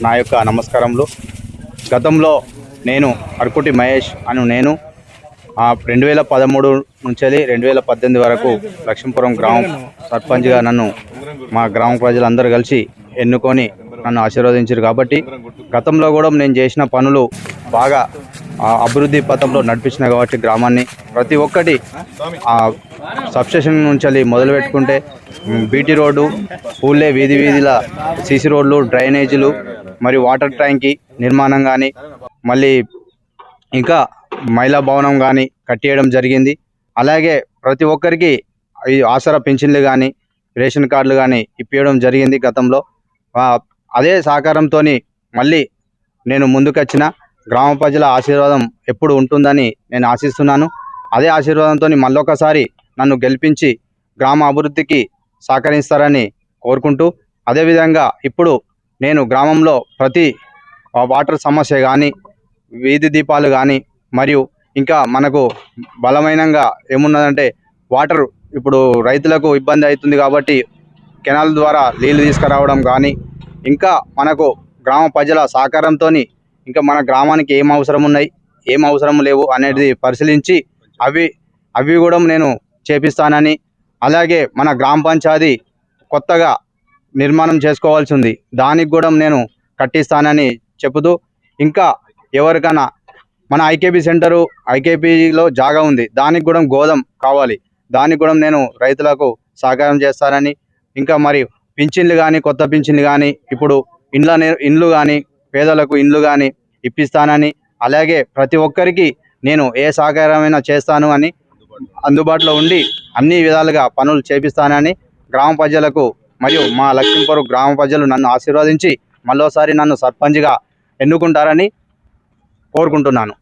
నా యొక్క నమస్కారములు. గతంలో నేను అర్కుటి మహేష్ నేను 2013 నుంచి 2018 వరకు లక్ష్మీపురం గ్రామం సర్పంచ్గా నన్ను మా గ్రామ ప్రజలందరూ కలిసి ఎన్నుకొని నన్ను ఆశీర్వదించారు. కాబట్టి గతంలో కూడా నేను చేసిన పనులు బాగా అభివృద్ధి పథంలో నడిపించిన కాబట్టి గ్రామాన్ని ప్రతి ఒక్కటి సబ్స్టేషన్ నుంచి మొదలు పెట్టుకుంటే బీటీ రోడ్డు, ఊళ్ళే వీధిల సీసీ రోడ్లు, డ్రైనేజీలు మరియు వాటర్ ట్యాంకి నిర్మాణం కానీ, మళ్ళీ ఇంకా మహిళా భవనం కానీ కట్టేయడం జరిగింది. అలాగే ప్రతి ఒక్కరికి ఈ ఆసరా పింఛన్లు కానీ, రేషన్ కార్డులు కానీ ఇప్పించడం జరిగింది గతంలో. అదే సహకారంతో మళ్ళీ నేను ముందుకొచ్చిన గ్రామ ప్రజల ఆశీర్వాదం ఎప్పుడు ఉంటుందని నేను ఆశిస్తున్నాను. అదే ఆశీర్వాదంతో మళ్ళొకసారి నన్ను గెలిపించి గ్రామ అభివృద్ధికి సహకరిస్తారని కోరుకుంటూ, అదేవిధంగా ఇప్పుడు నేను గ్రామంలో ప్రతి వాటర్ సమస్య కానీ, వీధి దీపాలు కానీ, మరియు ఇంకా మనకు బలమైనంగా ఏమున్నదంటే వాటర్ ఇప్పుడు రైతులకు ఇబ్బంది అవుతుంది కాబట్టి కెనాల్ ద్వారా నీళ్ళు తీసుకురావడం కానీ, ఇంకా మనకు గ్రామ ప్రజల సహకారంతో ఇంకా మన గ్రామానికి ఏం అవసరం ఉన్నాయి, ఏం అవసరం లేవు అనేది పరిశీలించి అవి కూడా నేను చేపిస్తానని, అలాగే మన గ్రామ పంచాయతీ కొత్తగా నిర్మాణం చేసుకోవాల్సి ఉంది, దానికి కూడా నేను కట్టిస్తానని చెబుతూ, ఇంకా ఎవరికైనా మన ఐకేపీ సెంటరు, ఐకేపీలో జాగా ఉంది, దానికి కూడా గోదాం కావాలి, దానికి కూడా నేను రైతులకు సహకారం చేస్తానని, ఇంకా మరి పింఛన్లు కానీ, కొత్త పింఛన్లు కానీ, ఇప్పుడు ఇండ్లు కానీ, పేదలకు ఇండ్లు కానీ ఇప్పిస్తానని, అలాగే ప్రతి ఒక్కరికి నేను ఏ సహకారమైనా చేస్తాను అని, అందుబాటులో ఉండి అన్ని విధాలుగా పనులు చేపిస్తానని గ్రామ ప్రజలకు మరియు మా లక్ష్మీపురం గ్రామ ప్రజలు నన్ను ఆశీర్వదించి మరోసారి నన్ను సర్పంచ్గా ఎన్నుకుంటారని కోరుకుంటున్నాను.